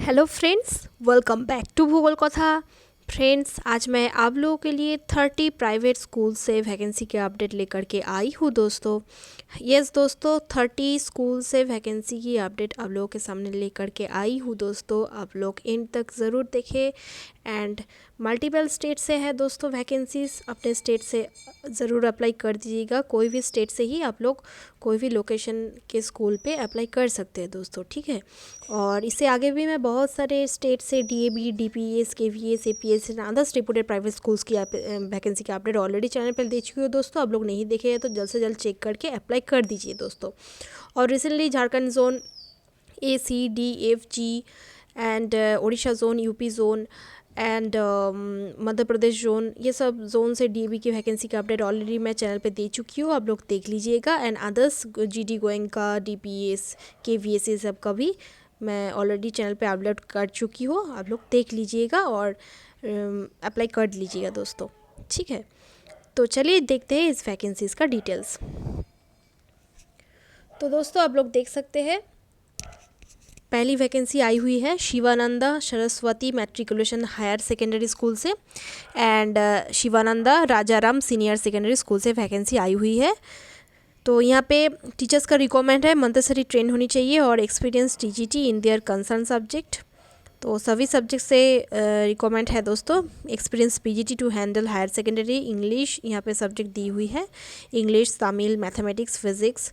Hello friends, welcome back to Bhugol Katha. Friends, आज मैं आप लोगों के लिए 30 प्राइवेट स्कूल से वैकेंसी के अपडेट लेकर के आई हूँ दोस्तों। यस दोस्तों, 30 स्कूल से वैकेंसी की अपडेट आप लोगों के सामने लेकर के आई हूँ दोस्तों। आप लोग एंड तक ज़रूर देखें। एंड मल्टीपल स्टेट से है दोस्तों वैकेंसीज, अपने स्टेट से ज़रूर अप्लाई कर दीजिएगा। कोई भी स्टेट से ही आप लोग कोई भी लोकेशन के स्कूल पे अप्लाई कर सकते हैं दोस्तों, ठीक है। और इससे आगे भी मैं बहुत सारे स्टेट से DAV, DPS, KVS, APS and others reported private schools की वैकेंसी की अपडेट ऑलरेडी चैनल पर दे चुकी हूँ दोस्तों। आप लोग नहीं देखे हैं तो जल्द से जल्द चेक करके अप्लाई कर दीजिए दोस्तों। और recently Jharkhand zone ACDFG and Orissa zone, UP zone and Madhya Pradesh zone, ये सब जोन से डीएवी की वैकेंसी का अपडेट ऑलरेडी मैं चैनल पे दे चुकी हूँ। आप लोग देख लीजिएगा। And others GD Goenka, DPS, KVS, ये सब का भी मैं ऑलरेडी चैनल पे अपलोड कर चुकी हूँ। आप लोग देख लीजिएगा और अप्लाई कर लीजिएगा दोस्तों, ठीक है। तो चलिए देखते हैं इस वैकेंसीज़ का डिटेल्स। तो दोस्तों आप लोग देख सकते हैं, पहली वैकेंसी आई हुई है Shivananda Saraswati matriculation higher secondary school से and Shivananda Rajaram senior secondary school से वैकेंसी आई हुई है। तो यहाँ पे टीचर्स का रिक्वायरमेंट है मंथली ट्रेन होनी चाहिए और experience TGT in their concern subject. तो सभी सब्जेक्ट से रिक्वायरमेंट है दोस्तों। Experience PGT to handle higher secondary English, यहाँ पे सब्जेक्ट दी हुई है English, Tamil, mathematics, physics,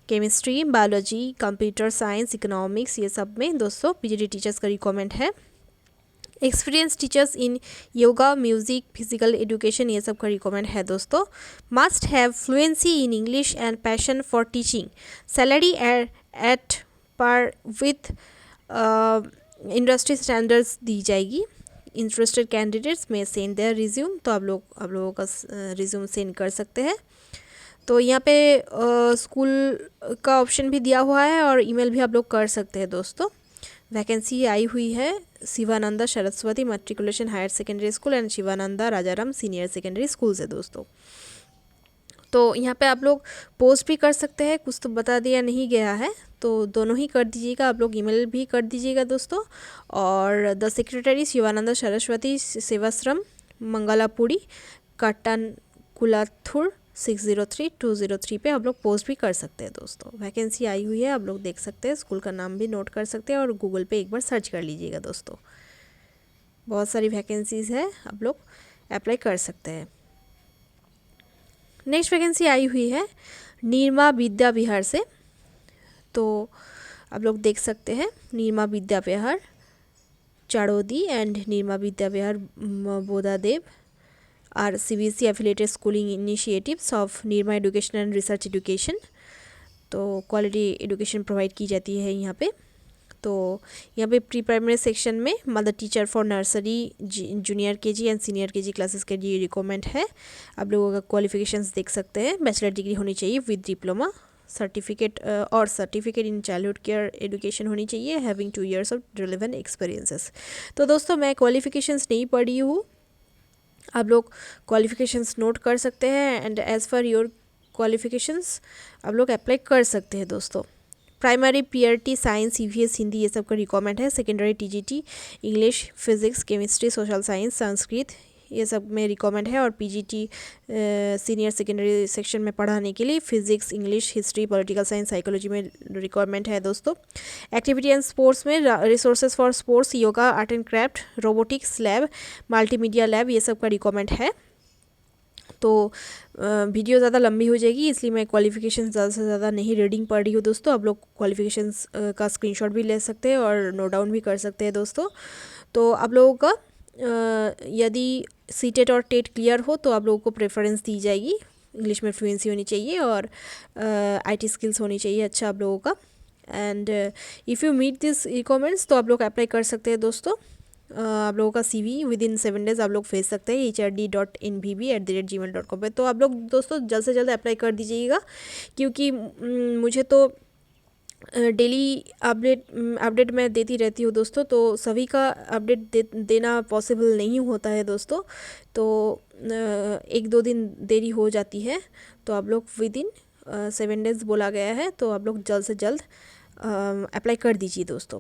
chemistry, biology, computer science, economics, ये सब में दोस्तों पीजीटी टीचर्स का रिक्वायरमेंट है। Experience teachers in yoga, music, physical education, ये सब का रिक्वायरमेंट है दोस्तों। Must have fluency in English and passion for teaching. Salary eight पर विथ इंडस्ट्री स्टैंडर्ड्स दी जाएगी। इंटरेस्टेड कैंडिडेट्स में सेंड देयर रिज्यूम। तो आप लोगों का रिज्यूम सेंड कर सकते हैं। तो यहाँ पे स्कूल का ऑप्शन भी दिया हुआ है और ईमेल भी आप लोग कर सकते हैं दोस्तों। वैकेंसी आई हुई है Shivananda Saraswati matriculation higher secondary school and Shivananda Rajaram senior secondary school से दोस्तों। तो यहाँ पे आप लोग पोस्ट भी कर सकते हैं, कुछ तो बता दिया नहीं गया है तो दोनों ही कर दीजिएगा। आप लोग ईमेल भी कर दीजिएगा दोस्तों। और द सेक्रेटरी शिवानंदा सरस्वती सेवाश्रम, मंगलापुरी, कट्टन कुलाथुर 603203 पे आप लोग पोस्ट भी कर सकते हैं दोस्तों। वैकेंसी आई हुई है, आप लोग देख सकते हैं। स्कूल का नाम भी नोट कर सकते हैं और गूगल पे एक बार सर्च कर लीजिएगा दोस्तों। बहुत सारी वैकेंसीज़ है, आप लोग अप्लाई कर सकते हैं। नेक्स्ट वैकेंसी आई हुई है नीरमा विद्या विहार से। तो आप लोग देख सकते हैं Nirma Vidya Vihar Chadodi and Nirma Vidya Vihar Bodakdev are CBSE affiliated schooling initiatives of Nirma education and research education. तो क्वालिटी एजुकेशन प्रोवाइड की जाती है यहाँ पे। तो यहाँ पे प्री प्राइमरी सेक्शन में mother teacher for nursery, junior KG and senior KG classes के लिए रिक्वायरमेंट है। आप लोगों का क्वालिफिकेशंस देख सकते हैं। बैचलर डिग्री होनी चाहिए विद डिप्लोमा, सर्टिफिकेट और certificate in childhood care education होनी चाहिए, having 2 years of relevant experiences. तो दोस्तों मैं क्वालिफिकेशंस नहीं पढ़ी हूँ, आप लोग क्वालिफिकेशंस नोट कर सकते हैं and as for your qualifications आप लोग अप्लाई कर सकते हैं दोस्तों। Primary PRT science, CVS Hindi, ये सब का रिक्वायरमेंट है। Secondary TGT English, physics, chemistry, social science, Sanskrit, ये सब में रिक्वायरमेंट है। और पीजीटी सीनियर सेकेंडरी सेक्शन में पढ़ाने के लिए physics, English, history, political science, psychology में रिक्वायरमेंट है दोस्तों। एक्टिविटी एंड स्पोर्ट्स में resources for sports, yoga, art and craft, robotics lab, multimedia lab, ये सब का रिक्वायरमेंट है। तो वीडियो ज़्यादा लंबी हो जाएगी, इसलिए मैं क्वालिफिकेशन ज़्यादा से ज़्यादा नहीं रीडिंग पढ़ रही हूँ दोस्तों। आप लोग क्वालिफिकेशंस का स्क्रीनशॉट भी ले सकते हैं और नोट डाउन भी कर सकते हैं दोस्तों। तो आप लोगों का यदि सीटेट और टेट क्लियर हो तो आप लोगों को प्रेफरेंस दी जाएगी। इंग्लिश में फ्लुएंसी होनी चाहिए और IT स्किल्स होनी चाहिए अच्छा आप लोगों का। And if you meet this requirements तो आप लोग अप्लाई कर सकते हैं दोस्तों। आप लोगों का CV विदिन 7 days आप लोग भेज सकते हैं HRD.NVB@gmail.com पे। तो आप लोग दोस्तों जल्द से जल्द अप्लाई कर दीजिएगा, क्योंकि मुझे तो डेली अपडेट मैं देती रहती हूँ दोस्तों, तो सभी का अपडेट देना पॉसिबल नहीं होता है दोस्तों। तो 1-2 दिन देरी हो जाती है। तो आप लोग विदिन 7 days बोला गया है, तो आप लोग जल्द से जल्द अप्लाई कर दीजिए दोस्तों।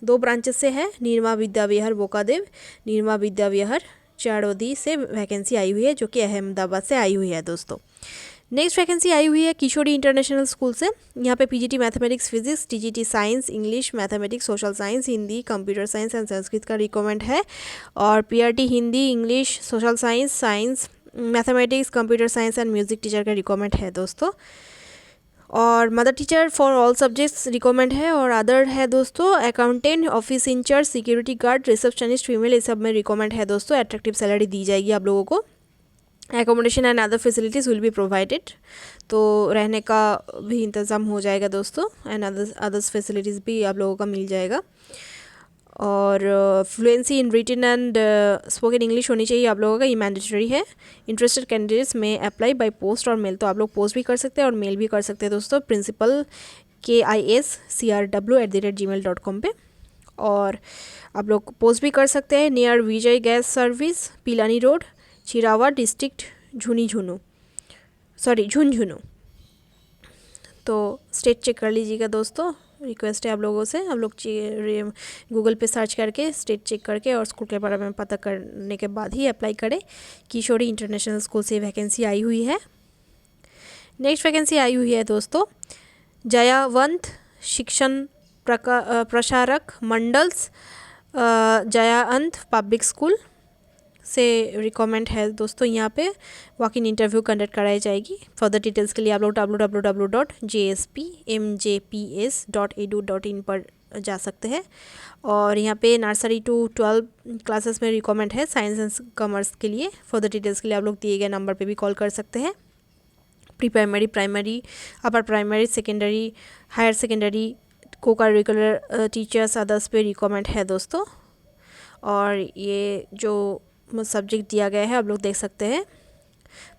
2 ब्रांचेस से है, निरमा विद्या विहार बोकादेव, निरमा विद्या विहार चाड़ोदी से वैकेंसी आई हुई है, जो कि अहमदाबाद से आई हुई है दोस्तों। नेक्स्ट वैकेंसी आई हुई है किशोरी इंटरनेशनल स्कूल से। यहाँ पे PGT mathematics physics, TGT science, English, mathematics, social science, Hindi, computer science and Sanskrit का रिक्वायरमेंट है, और PRT Hindi, English, social science, science, mathematics, computer science and music teacher का रिक्वायरमेंट है दोस्तों। और mother teacher for all subjects requirement है, और other है दोस्तों accountant, office incharge, security guard, receptionist female, इस सब में रिक्वायरमेंट है दोस्तों। एट्रैक्टिव सैलरी दी जाएगी आप लोगों को। Accommodation and other facilities will be provided, तो रहने का भी इंतज़ाम हो जाएगा दोस्तों, एंड अदर्स फैसिलिटीज़ भी आप लोगों का मिल जाएगा। और fluency in written and spoken English होनी चाहिए आप लोगों का, ये मैंडेटरी है। इंटरेस्टेड कैंडिडेट्स में अप्लाई बाय पोस्ट और मेल, तो आप लोग पोस्ट भी कर सकते हैं और मेल भी कर सकते हैं दोस्तों, प्रिंसिपल KISCRW@gmail.com पे। और आप लोग पोस्ट भी कर सकते हैं near Vijay gas service, Pilani road, Chirawa district, Jhunjhunu. तो स्टेट चेक कर लीजिएगा दोस्तों, रिक्वेस्ट है आप लोगों से। आप लोग गूगल पे सर्च करके स्टेट चेक करके और स्कूल के बारे में पता करने के बाद ही अप्लाई करें। किशोरी इंटरनेशनल स्कूल से वैकेंसी आई हुई है। नेक्स्ट वैकेंसी आई हुई है दोस्तों जयावंत शिक्षण प्रसारक मंडल्स, जयावंत पब्लिक स्कूल से रिक्वायरमेंट है दोस्तों। यहाँ पे वॉक इन इंटरव्यू कंडक्ट कराई जाएगी। फर्दर डिटेल्स के लिए आप लोग www.jspmjps.edu.in पर जा सकते हैं। और यहाँ पे नर्सरी टू 12 क्लासेस में रिक्वायरमेंट है साइंस एंड कॉमर्स के लिए। फर्दर डिटेल्स के लिए आप लोग दिए गए नंबर पे भी कॉल कर सकते हैं। Pre primary, primary, upper primary, secondary, higher secondary, co curricular teachers others पे रिक्वायरमेंट है दोस्तों। और ये जो सब्जेक्ट दिया गया है आप लोग देख सकते हैं।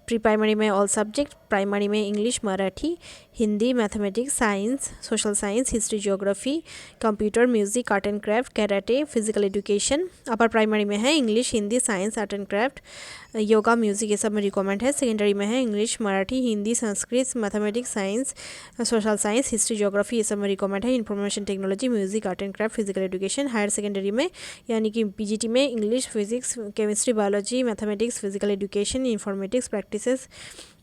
प्री प्राइमरी में ऑल सब्जेक्ट, प्राइमरी में English, Marathi, Hindi, mathematics, science, social science, history, geography, computer, music, art and craft, karate, physical education. Upper primary में है English, Hindi, science, art and craft, yoga, music, ये सब में रिक्वायरमेंट है। सेकेंडरी में है English, Marathi, Hindi, Sanskrit, mathematics, science, social science, history, geography, ये सब में रिक्वायरमेंट है। Information technology, music, art and craft, physical education. Higher secondary में यानी कि पीजीटी में English, physics, chemistry, biology, mathematics, physical education, informatics, practices,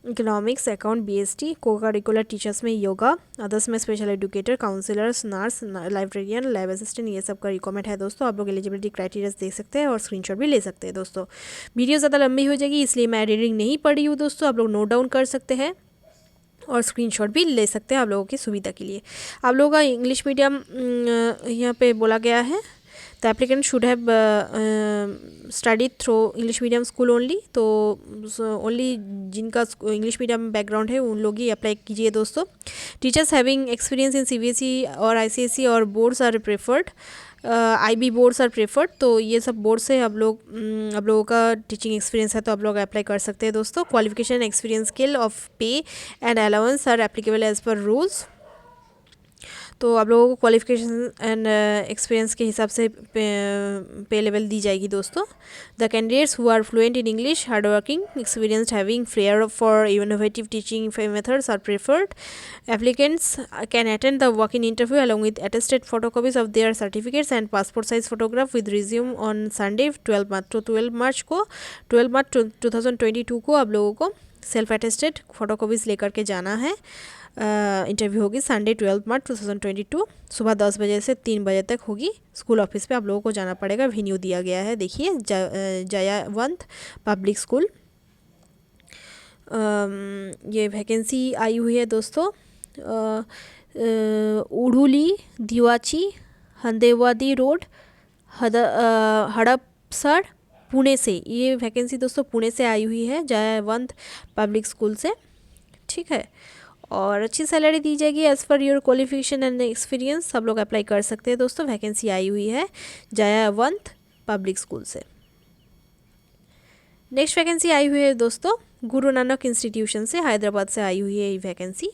economics, account, BST. Co curricular teachers में yoga, others में special educator, counsellors, nurse, librarian, lab assistant, ये सब का requirement है दोस्तों। आप लोग एलिजिबिलिटी क्राइटेरिया देख सकते हैं और स्क्रीनशॉट भी ले सकते हैं दोस्तों। वीडियो ज़्यादा लंबी हो जाएगी इसलिए मैं रीडिंग नहीं पढ़ी हूँ दोस्तों, आप लोग नोट डाउन कर सकते हैं और स्क्रीनशॉट भी ले सकते हैं आप लोगों की सुविधा के लिए। आप लोगों का इंग्लिश मीडियम यहाँ पे बोला गया है, the applicant should have study through English medium school only, तो ओनली जिनका इंग्लिश मीडियम बैकग्राउंड है उन लोग ही अप्लाई कीजिए दोस्तों। Teachers having experience in CBSE और आईसीएसई और boards are preferred, IB boards are preferred, तो ये सब बोर्ड से आप लोगों का टीचिंग एक्सपीरियंस है तो आप लोग अप्लाई कर सकते हैं दोस्तों। Qualification, experience, scale of pay and allowance are applicable as per rules, तो आप लोगों को क्वालिफिकेशन एंड एक्सपीरियंस के हिसाब से पे लेवल दी जाएगी दोस्तों। The candidates who are fluent in English, hard working, experienced, having flair for innovative teaching methods are preferred. Applicants can attend the walk in interview along with attested photocopies of their certificates and passport size photograph with resume on Sunday 12 March. तो 12 मार्च 2022 को आप लोगों को self attested photocopies लेकर के जाना है। Interview होगी संडे 12 मार्च 2022 सुबह 10 बजे से 3 बजे तक होगी। स्कूल ऑफिस पे आप लोगों को जाना पड़ेगा। वेन्यू दिया गया है, देखिए जयावंत पब्लिक स्कूल। ये वैकेंसी आई हुई है दोस्तों उड़ुली, दिवाची, हंदेवादी रोड, हड़पसर, पुणे से। ये वैकेंसी दोस्तों पुणे से आई हुई है जयावंत पब्लिक स्कूल से, ठीक है। और अच्छी सैलरी दी जाएगी as per your qualification and experience. सब लोग अप्लाई कर सकते हैं दोस्तों। वैकेंसी आई हुई है जयावंत पब्लिक स्कूल से। नेक्स्ट वैकेंसी आई हुई है दोस्तों गुरु नानक इंस्टीट्यूशन से, हैदराबाद से आई हुई है ये वैकेंसी।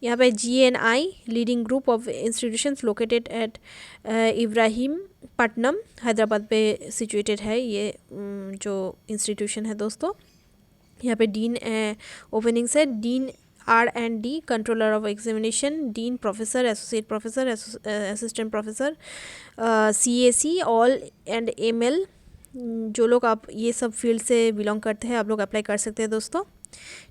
यहाँ पे GNI leading group of institutions located at Ibrahimpatnam, Hyderabad पे सिचुएटेड है ये जो इंस्टीट्यूशन है दोस्तों। यहाँ पे डीन ओपनिंग्स है, dean R&D, controller of examination, dean, professor, associate professor, assistant professor, CAC, all and ML। जो लोग आप ये सब फील्ड से बिलोंग करते हैं आप लोग अप्लाई कर सकते हैं दोस्तों,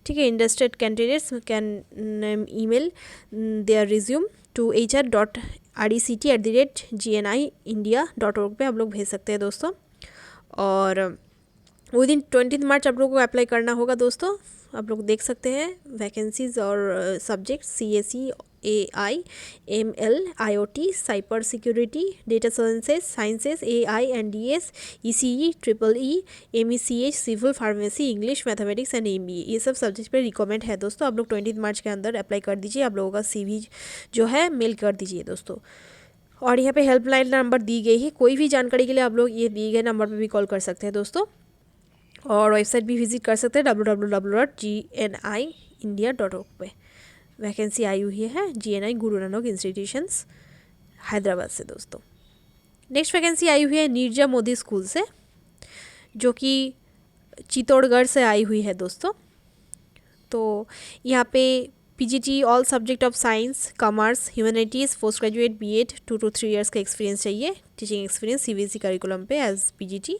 ठीक है। Interested candidates can email their resume to hr.rect@gniindia.org पे आप लोग भेज सकते हैं दोस्तों। और विदिन 20 मार्च आप लोगों को अप्लाई करना होगा दोस्तों। आप लोग देख सकते हैं वैकेंसीज और subject CAC, AI, ML, IoT, cyber security, data sciences, AI and DS, ECE, EEE, MECH, civil, pharmacy, English, mathematics and MBA, ये सब सब्जेक्ट पे रिकमेंड है दोस्तों। आप लोग 20 मार्च के अंदर अप्लाई कर दीजिए। आप लोगों का CV जो है मेल कर दीजिए दोस्तों। और यहाँ पे हेल्पलाइन नंबर दी गई है, कोई भी जानकारी के लिए आप लोग ये दिए गए नंबर पर भी कॉल कर सकते हैं दोस्तों। और वेबसाइट भी विजिट कर सकते हैं www.gniindia.org पे। वैकेंसी आई हुई है GNI गुरु नानक इंस्टीट्यूशंस हैदराबाद से दोस्तों। नेक्स्ट वैकेंसी आई हुई है नीरजा मोदी स्कूल से, जो कि चित्तौड़गढ़ से आई हुई है दोस्तों। तो यहाँ पे PGT all subject of science, commerce, humanities, post graduate BEd 2 to 3 years का एक्सपीरियंस चाहिए, टीचिंग एक्सपीरियंस CBSE करिकुलम पे एज PGT।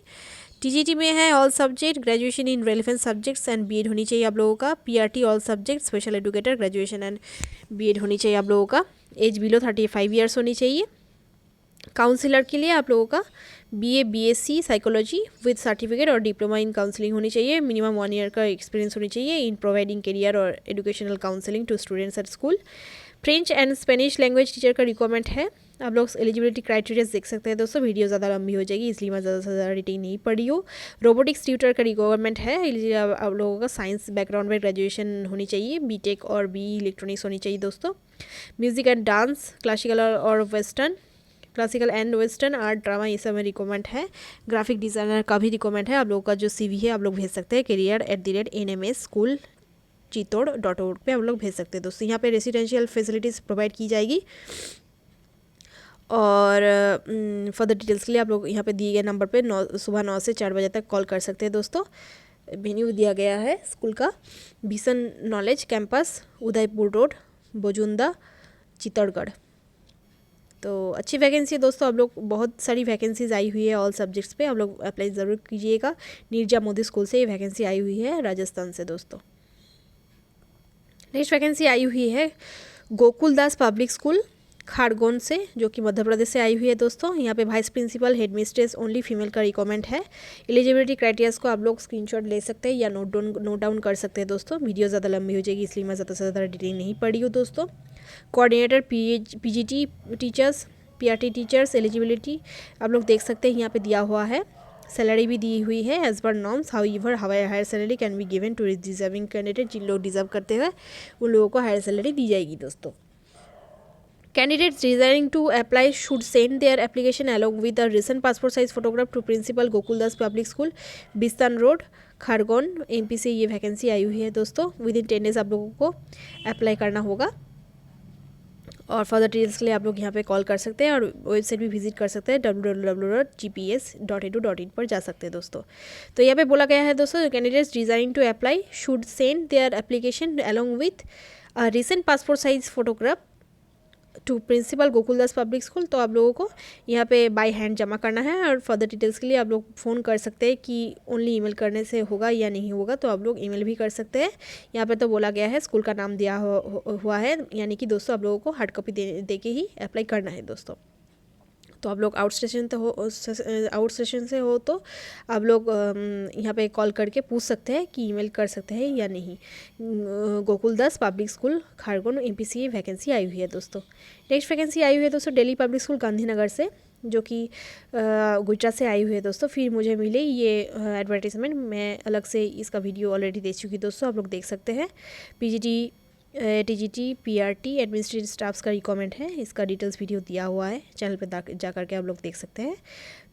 TGT में है all subject, graduation in relevant subjects and BEd होनी चाहिए आप लोगों का। PRT all subject, special educator, graduation and BEd होनी चाहिए आप लोगों का। एज बिलो 35 ईयर्स होनी चाहिए। काउंसिलर के लिए आप लोगों का BA BSc psychology with certificate और डिप्लोमा इन काउंसलिंग होनी चाहिए। मिनिमम 1 ईयर का एक्सपीरियंस होनी चाहिए इन प्रोवाइडिंग करियर और educational counselling to students at school. French and Spanish language teacher का रिक्वायरमेंट है। आप लोग एलिजिबिलिटी क्राइटेरिया देख सकते हैं दोस्तों। वीडियो ज़्यादा लंबी हो जाएगी इसलिए मैं ज़्यादा से ज़्यादा डिटेल नहीं पढ़ी हूँ। रोबोटिक्स ट्यूटर का रिक्वायरमेंट है। आप लोगों का साइंस बैकग्राउंड में ग्रेजुएशन होनी चाहिए, BTech और BE इलेक्ट्रॉनिक्स होनी चाहिए दोस्तों। म्यूज़िक एंड डांस, क्लासिकल और western, classical and western art, drama, ये सब में रिक्वायरमेंट है। ग्राफिक डिज़ाइनर का भी रिक्वायरमेंट है। आप लोगों का जो CV है आप लोग भेज सकते हैं career@nmsschool चित्तौड़.org पे आप लोग भेज सकते हैं दोस्तों। यहाँ पे रेसिडेंशियल फैसिलिटीज़ प्रोवाइड की जाएगी। और फर्दर डिटेल्स के लिए आप लोग यहाँ पे दिए गए नंबर पे सुबह 9 से 4 बजे तक कॉल कर सकते हैं दोस्तों। वेन्यू दिया गया है स्कूल का vision knowledge campus, Udaipur road, Bojunda, Chittorgarh. तो अच्छी वैकेंसी है दोस्तों। आप लोग बहुत सारी वैकेंसीज आई हुई है ऑल सब्जेक्ट्स पे, आप लोग अप्लाई ज़रूर कीजिएगा। नीरजा मोदी स्कूल से ये वैकेंसी आई हुई है राजस्थान से दोस्तों। नेक्स्ट वैकेंसी आई हुई है गोकुलदास पब्लिक स्कूल खारगोन से, जो कि मध्य प्रदेश से आई हुई है दोस्तों। यहाँ पे vice principal, head mistress, only female का रिक्वायरमेंट है। एलिजिबिलिटी क्राइटेरियाज को आप लोग स्क्रीनशॉट ले सकते हैं या नोट डाउन कर सकते हैं दोस्तों। वीडियो ज़्यादा लंबी हो जाएगी इसलिए मैं ज़्यादा से ज़्यादा डिटेल नहीं पढ़ी हूँ दोस्तों। Coordinator PGT teachers, PRT teachers, eligibility आप लोग देख सकते हैं यहाँ पे दिया हुआ है। सैलरी भी दी हुई है as per norms. However higher salary can be given to deserving candidate, जिन लोग डिजर्व करते हैं उन लोगों को हायर सैलरी दी जाएगी दोस्तों। Candidates desiring to apply should send their application along with a recent passport size photograph to Principal Gokuldas Public School, Bistan road, Khargone, MP से ये वैकेंसी आई हुई है दोस्तों। विदिन 10 डेज आप लोगों को अप्लाई करना होगा। और फर्दर डिटेल्स के लिए आप लोग यहाँ पे कॉल कर सकते हैं और वेबसाइट भी विजिट कर सकते हैं www.gps.edu.in पर जा सकते हैं दोस्तों। तो यहाँ पे बोला गया है दोस्तों, candidates designing to apply should send their application along with recent passport size photograph to principal Gokuldas public school. तो आप लोगों को यहाँ पे बाय हैंड जमा करना है। और फर्दर डिटेल्स के लिए आप लोग फ़ोन कर सकते हैं कि ओनली ईमेल करने से होगा या नहीं होगा, तो आप लोग ईमेल भी कर सकते हैं। यहाँ पे तो बोला गया है स्कूल का नाम दिया हुआ है, यानी कि दोस्तों आप लोगों को हार्ड कॉपी दे के ही अप्लाई करना है दोस्तों। तो आप लोग आउट स्टेशन से हो तो आप लोग यहाँ पे कॉल करके पूछ सकते हैं कि ईमेल कर सकते हैं या नहीं। Gokuldas public school Khargone MP से ये वैकेंसी आई हुई है दोस्तों। नेक्स्ट वैकेंसी आई हुई है दोस्तों दिल्ली पब्लिक स्कूल गांधीनगर से, जो कि गुजरात से आई हुई है दोस्तों। फिर मुझे मिले ये एडवर्टीजमेंट, मैं अलग से इसका वीडियो ऑलरेडी दे चुकी दोस्तों, आप लोग देख सकते हैं। PGT TGT PRT administrative staffs का रिक्वायरमेंट है। इसका डिटेल्स वीडियो दिया हुआ है चैनल पे जा करके आप लोग देख सकते हैं।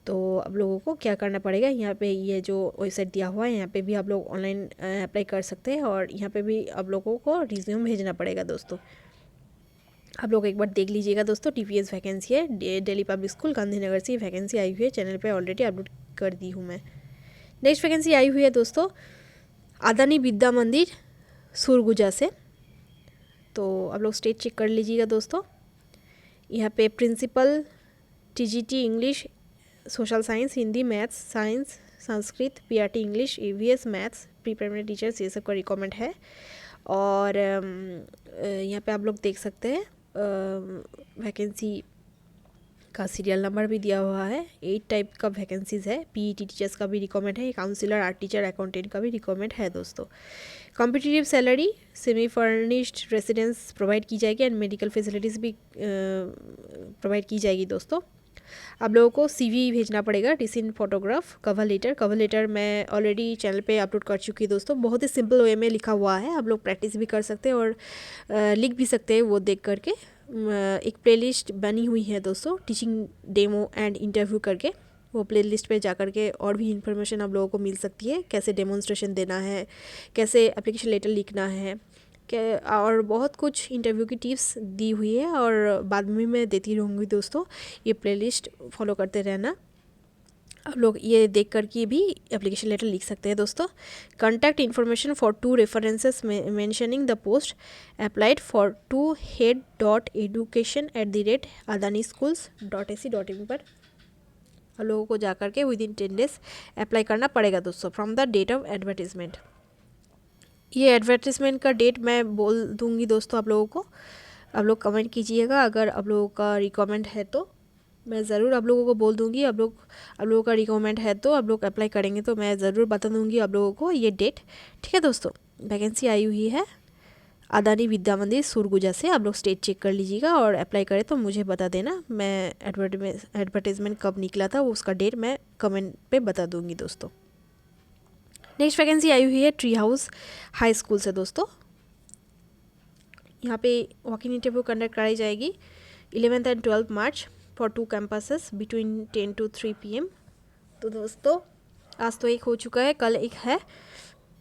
तो आप लोगों को क्या करना पड़ेगा, यहाँ पे ये जो वेबसाइट दिया हुआ है यहाँ पे भी आप लोग ऑनलाइन अप्लाई कर सकते हैं और यहाँ पे भी आप लोगों को रिज्यूम भेजना पड़ेगा दोस्तों। आप लोग एक बार देख लीजिएगा दोस्तों। TPS वैकेंसी है दिल्ली पब्लिक स्कूल गांधीनगर से वैकेंसी आई हुई है, चैनल पे ऑलरेडी अपलोड कर दी हूँ मैं। नेक्स्ट वैकेंसी आई हुई है दोस्तों अदानी विद्या मंदिर सुरगुजा से, तो आप लोग स्टेट चेक कर लीजिएगा दोस्तों। यहाँ पे principal, TGT English, social science, Hindi, maths, science, Sanskrit, PRT English, EVS maths, pre primary teachers, ये सब का रिक्वायरमेंट है। और यहाँ पे आप लोग देख सकते हैं वैकेंसी का सीरियल नंबर भी दिया हुआ है। 8 टाइप का वैकेंसीज़ है। पीईटी टीचर्स का भी रिक्वायरमेंट है, काउंसलर, आर्ट टीचर, अकाउंटेंट का भी रिक्वायरमेंट है दोस्तों। Competitive salary, semi furnished residence provide की जाएगी एंड मेडिकल फैसिलिटीज़ भी प्रोवाइड की जाएगी दोस्तों। आप लोगों को सीवी भेजना पड़ेगा, रिसेंट फोटोग्राफ, कवर लेटर मैं ऑलरेडी चैनल पे अपलोड कर चुकी हूँ दोस्तों। बहुत ही सिंपल वे में लिखा हुआ है, आप लोग प्रैक्टिस भी कर सकते हैं और लिख भी सकते हैं वो देख करके। एक प्लेलिस्ट बनी हुई है दोस्तों, टीचिंग डेमो एंड इंटरव्यू करके। वो प्लेलिस्ट पे जा कर के और भी इन्फॉर्मेशन आप लोगों को मिल सकती है, कैसे डेमोन्स्ट्रेशन देना है, कैसे एप्लीकेशन लेटर लिखना है, और बहुत कुछ इंटरव्यू की टिप्स दी हुई है और बाद में मैं देती रहूँगी दोस्तों। ये प्लेलिस्ट फॉलो करते रहना। आप लोग ये देख कर के भी एप्लीकेशन लेटर लिख सकते हैं दोस्तों। Contact information for 2 references mentioning the post applied for to head.education@adanischools.ac.in पर आप लोगों को जा कर के विद इन 10 डेज अप्लाई करना पड़ेगा दोस्तों, from the date of advertisement. ये एडवर्टीज़मेंट का डेट मैं बोल दूंगी दोस्तों आप लोगों को। आप लोग कमेंट कीजिएगा, अगर आप लोगों का रिक्वायरमेंट है तो मैं ज़रूर आप लोगों को बोल दूंगी। आप लोगों का रिक्वायरमेंट है तो आप लोग अप्लाई करेंगे तो मैं ज़रूर बता दूंगी आप लोगों को ये डेट। ठीक है दोस्तों, वैकेंसी आई हुई है अदानी विद्या मंदिर सुरगुजा से। आप लोग स्टेट चेक कर लीजिएगा और अप्लाई करें तो मुझे बता देना। मैं एडवर्टीजमेंट कब निकला था उसका डेट मैं कमेंट पे बता दूंगी दोस्तों। नेक्स्ट वैकेंसी आई हुई है ट्री हाउस हाई स्कूल से दोस्तों। यहाँ पे वॉक इन इंटरव्यू कंडक्ट कराई जाएगी 11 and 12 March for 2 campuses between 10 to 3 PM। तो दोस्तों आज तो एक हो चुका है, कल एक है।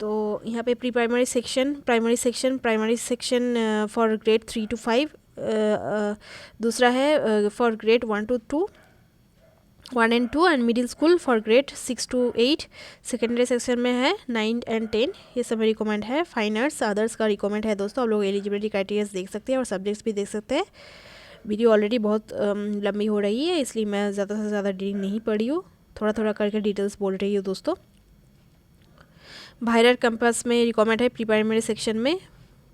तो यहाँ पे primary section for grade 3 to 5, दूसरा है for grade 1 to 2 1 and 2 and middle school for grade 6 to 8। Secondary section में है 9 and 10। ये सब रिकमेंड है। फाइन आर्ट्स अदर्स का रिकमेंड है दोस्तों। आप लोग एलिजिबिलिटी क्राइटेरिया देख सकते हैं और सब्जेक्ट्स भी देख सकते हैं। वीडियो ऑलरेडी बहुत लंबी हो रही है, इसलिए मैं ज़्यादा से ज़्यादा डिटेल नहीं पढ़ी हूँ, थोड़ा थोड़ा करके डिटेल्स बोल रही हूँ दोस्तों। भायरर कैंपस में रिकमेंड है प्री प्राइमरी सेक्शन में।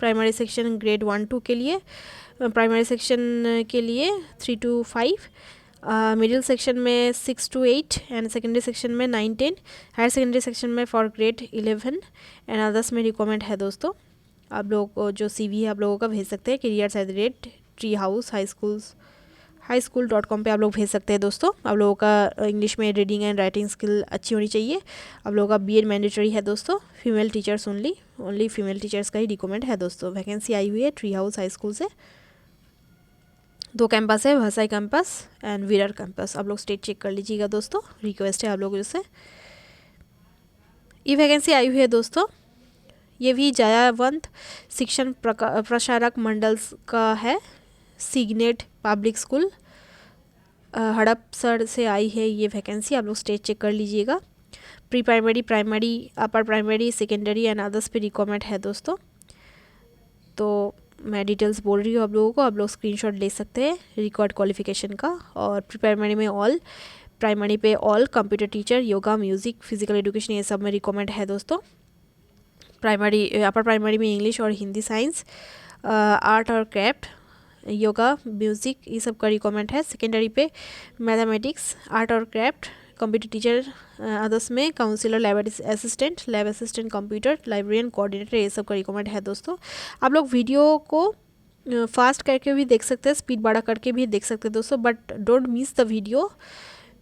प्राइमरी सेक्शन ग्रेड 1 2 के लिए, प्राइमरी सेक्शन के लिए 3 to 5, मिडिल सेक्शन में 6 to 8 एंड सेकेंडरी सेक्शन में 9 10। हायर सेकेंडरी सेक्शन में फॉर ग्रेड 11 एंड अदर्स में रिकमेंड है दोस्तों। आप लोग को जो CV है आप लोगों का भेज सकते हैं careers@treehouse highschool.com पे आप लोग भेज सकते हैं दोस्तों। आप लोगों का इंग्लिश में रीडिंग एंड राइटिंग स्किल अच्छी होनी चाहिए। आप लोगों का BEd मैंडेटरी है दोस्तों। Female teachers only female teachers का ही रिकमेंड है दोस्तों। वैकेंसी आई हुई है ट्री हाउस हाई स्कूल से। 2 कैंपस है, भसाई कैंपस एंड विरार कैंपस। आप लोग स्टेट चेक कर लीजिएगा दोस्तों, रिक्वेस्ट है आप लोगों से। ये वैकेंसी आई हुई है दोस्तों। ये भी जयावंत शिक्षण प्रसारक मंडल्स का है। सिग्नेट पब्लिक स्कूल हड़पसर से आई है ये वैकेंसी। आप लोग स्टेट चेक कर लीजिएगा। Pre primary, upper primary, secondary and others पे रिक्वायरमेंट है दोस्तों। तो मैं डिटेल्स बोल रही हूँ आप लोगों को, आप लोग स्क्रीनशॉट ले सकते हैं रिकॉर्ड क्वालिफिकेशन का। और प्री प्राइमरी में ऑल, प्राइमरी पे all, computer teacher, yoga, music, physical education, ये सब में रिकमेंड है दोस्तों। अपर प्राइमरी में इंग्लिश और हिंदी, साइंस, आर्ट और क्राफ्ट, योगा, म्यूज़िक, ये सब का रिकमेंड है। सेकेंडरी पे मैथमेटिक्स, आर्ट और क्राफ्ट, कंप्यूटर टीचर, अदर्स में counsellor, lab assistant, computer, librarian, coordinator, ये सब का रिकमेंड है दोस्तों। आप लोग वीडियो को फास्ट करके भी देख सकते हैं, स्पीड बढ़ा करके भी देख सकते हैं दोस्तों, but don't miss the video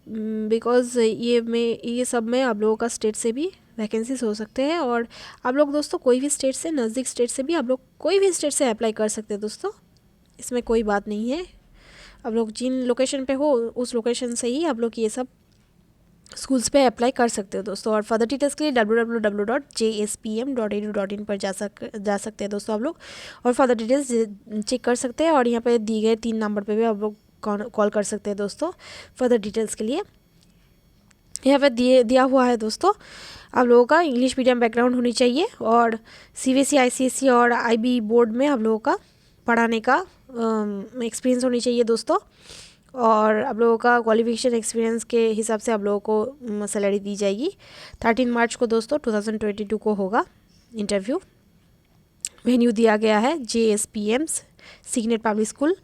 because ये सब में आप लोगों का स्टेट से भी वैकेंसीज हो सकते हैं। और आप लोग दोस्तों कोई भी स्टेट से, नज़दीक स्टेट से भी आप लोग कोई भी स्टेट से अप्लाई कर सकते हैं दोस्तों, इसमें कोई बात नहीं है। आप लोग जिन लोकेशन पे हो उस लोकेशन से ही आप लोग ये सब स्कूल्स पे अप्लाई कर सकते हो दोस्तों। और फर्दर डिटेल्स के लिए www.jspm.edu.in पर जा सकते हैं दोस्तों आप लोग, और फर्दर डिटेल्स चेक कर सकते हैं। और यहाँ पे दिए गए 3 नंबर पे भी आप लोग कॉल कर सकते हैं दोस्तों फर्दर डिटेल्स के लिए। यहाँ पे दिया हुआ है दोस्तों, आप लोगों का इंग्लिश मीडियम बैकग्राउंड होनी चाहिए और CBSE, ICSE और IB बोर्ड में आप लोगों का पढ़ाने का एक्सपीरियंस होनी चाहिए दोस्तों, और आप लोगों का क्वालिफिकेशन एक्सपीरियंस के हिसाब से आप लोगों को सैलरी दी जाएगी। 13 मार्च को दोस्तों 2022 को होगा इंटरव्यू। वेन्यू दिया गया है JSPM's signet public school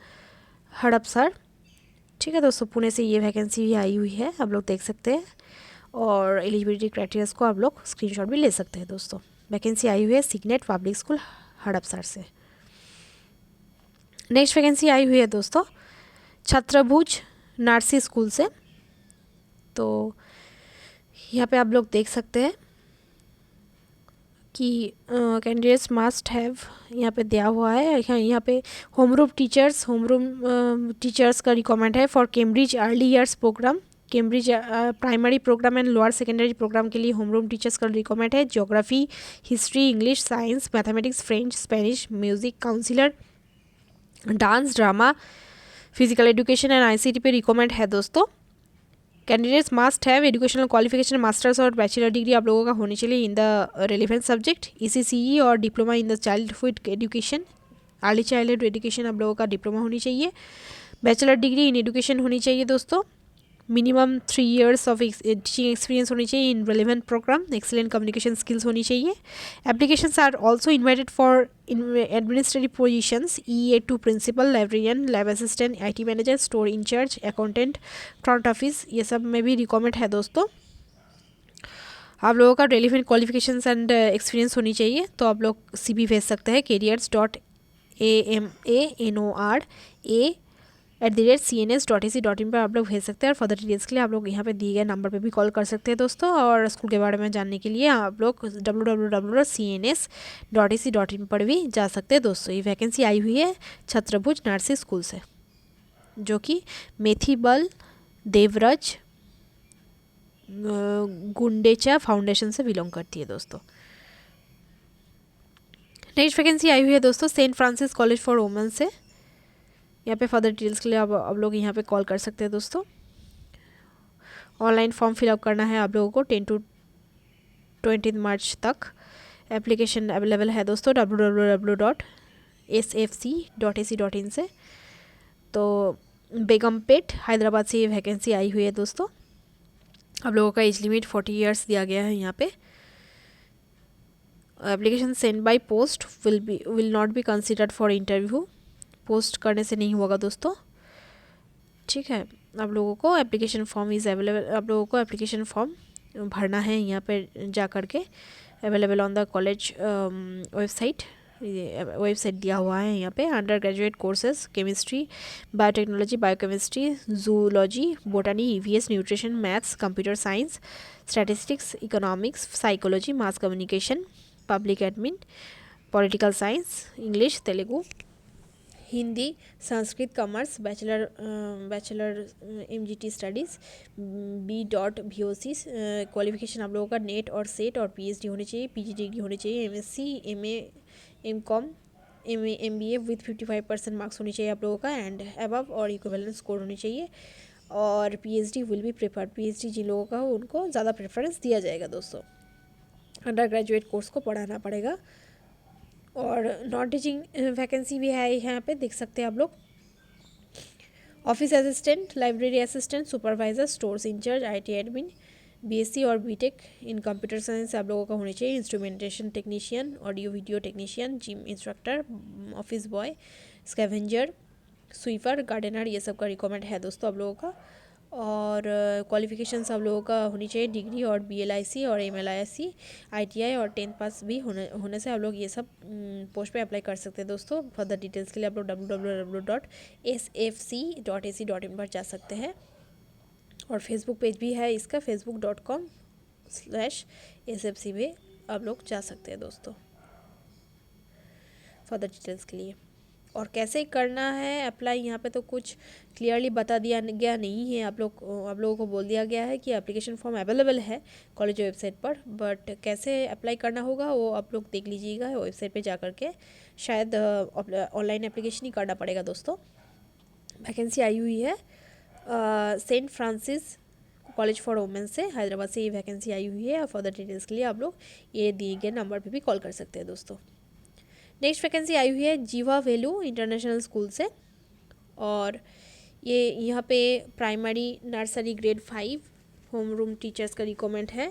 Hadapsar. ठीक है दोस्तों, पुणे से ये वैकेंसी भी आई हुई है, आप लोग देख सकते हैं, और एलिजिबिलिटी क्राइटेरियाज को आप लोग स्क्रीनशॉट भी ले सकते हैं दोस्तों। वैकेंसी आई हुई है सिग्नेट पब्लिक स्कूल हड़पसर से। नेक्स्ट वैकेंसी आई हुई है दोस्तों छत्रभुज नर्सी स्कूल से। तो यहाँ पे आप लोग देख सकते हैं कि कैंडिडेट्स मस्ट हैव यहाँ पे दिया हुआ है। यहाँ पे होम रूम टीचर्स का रिक्वायरमेंट है for Cambridge early years programme. Cambridge primary programme and lower secondary programme के लिए होम रूम टीचर्स का रिक्वायरमेंट है। Geography, history, English, science, mathematics, French, Spanish, music, counsellor, dance, drama, physical education and ICT पे requirement है दोस्तों। Candidates must have educational qualification masters और bachelor degree आप लोगों का होनी चाहिए in the relevant subject. ECCE और diploma in the childhood education, early childhood education आप लोगों का डिप्लोमा होनी चाहिए। बैचलर डिग्री इन एजुकेशन होनी चाहिए दोस्तों। Minimum 3 years of teaching experience होनी चाहिए in relevant programme. Excellent communication skills होनी चाहिए। Applications are also invited for administrative positions EA2 principal, librarian, lab assistant, IT manager, store incharge, accountant, front office, ये सब में भी रिक्वायरमेंट है दोस्तों। आप लोगों का रेलिवेंट क्वालिफिकेशंस एंड एक्सपीरियंस होनी चाहिए, तो आप लोग CV भेज सकते हैं careers.amanoa@cns.ac.in पर आप लोग भेज सकते हैं। और फर्दर डिटेल्स के लिए आप लोग यहाँ पे दिए गए नंबर पे भी कॉल कर सकते हैं दोस्तों। और स्कूल के बारे में जानने के लिए आप लोग www.cns.ac.in पर भी जा सकते हैं दोस्तों। ये वैकेंसी आई हुई है छत्रभुज नर्सी स्कूल से, जो कि मेथीबल देवराज गुंडेचा फाउंडेशन से बिलोंग करती है दोस्तों। नेक्स्ट वैकेंसी आई हुई है दोस्तों saint Francis college for women से। यहाँ पे फर्दर डिटेल्स के लिए आप लोग यहाँ पे कॉल कर सकते हैं दोस्तों। ऑनलाइन फॉर्म फिलअप करना है आप लोगों को 10 to 20 मार्च तक। एप्लीकेशन अवेलेबल है दोस्तों www.sfc.ac.in से। तो बेगमपेट हैदराबाद से ये वैकेंसी आई हुई है दोस्तों। आप लोगों का एज लिमिट 40 years दिया गया है यहाँ पे। Application send by post will not be considered for interview. Post करने से नहीं होगा दोस्तों, ठीक है। आप लोगों को एप्लीकेशन फॉर्म इज़ अवेलेबल, आप लोगों को एप्लीकेशन फॉर्म भरना है यहाँ पे जा कर के। Available on the college website दिया हुआ है यहाँ पे। Under graduate courses chemistry, biotechnology, biochemistry, zoology, बोटानी, EVS, nutrition, maths, computer science, statistics, economics, psychology, mass communication, public admin, political science, English, Telugu, Hindi, Sanskrit, commerce, bachelor MGT studies, B.VOC। Qualification आप लोगों का net और set और PhD होनी चाहिए, PG degree होनी चाहिए, MSc, MA, MCom, MBA with 55% marks होनी चाहिए आप लोगों का, एंड अबव और इक्विवेलेंट स्कोर होनी चाहिए। और PhD will be preferred, PhD जिन लोगों का हो उनको ज़्यादा प्रेफरेंस दिया जाएगा दोस्तों। अंडर ग्रेजुएट कोर्स को पढ़ाना पड़ेगा। और नॉन टीचिंग वैकेंसी भी है यहाँ पे, देख सकते हैं आप लोग। Office assistant, library assistant, supervisor, stores incharge, IT admin, BSc और BTech इन कंप्यूटर साइंस आप लोगों का होनी चाहिए। Instrumentation technician, audio video technician, gym instructor, office boy, scavenger, sweeper, gardener, ये सब का रिक्वायरमेंट है दोस्तों आप लोगों का। और क्वालिफिकेशंस आप लोगों का होनी चाहिए डिग्री और BLIC और MLIC, ITI और 10th पास भी होने से आप लोग ये सब पोस्ट पे अप्लाई कर सकते हैं दोस्तों। फर्दर डिटेल्स के लिए आप लोग www.sfc.ac.in पर जा सकते हैं। और फेसबुक पेज भी है इसका, facebook.com/sfc पे आप लोग जा सकते हैं दोस्तों फर्दर डिटेल्स के लिए। और कैसे करना है अप्लाई, यहाँ पे तो कुछ क्लियरली बता दिया गया नहीं है। आप लोगों को बोल दिया गया है कि एप्लीकेशन फॉर्म अवेलेबल है कॉलेज वेबसाइट पर, बट कैसे अप्लाई करना होगा वो आप लोग देख लीजिएगा वेबसाइट पे जा कर के। शायद ऑनलाइन एप्लीकेशन ही करना पड़ेगा दोस्तों। वैकेंसी आई हुई है saint Francis college for women से, हैदराबाद से ये वैकेंसी आई हुई है। और फर्दर डिटेल्स के लिए आप लोग ये दिए गए नंबर पर भी कॉल कर सकते हैं दोस्तों। नेक्स्ट वैकेंसी आई हुई है जीवा वैल्यू इंटरनेशनल स्कूल से, और ये यहाँ पे primary nursery grade 5 home room teachers का रिक्वायरमेंट है।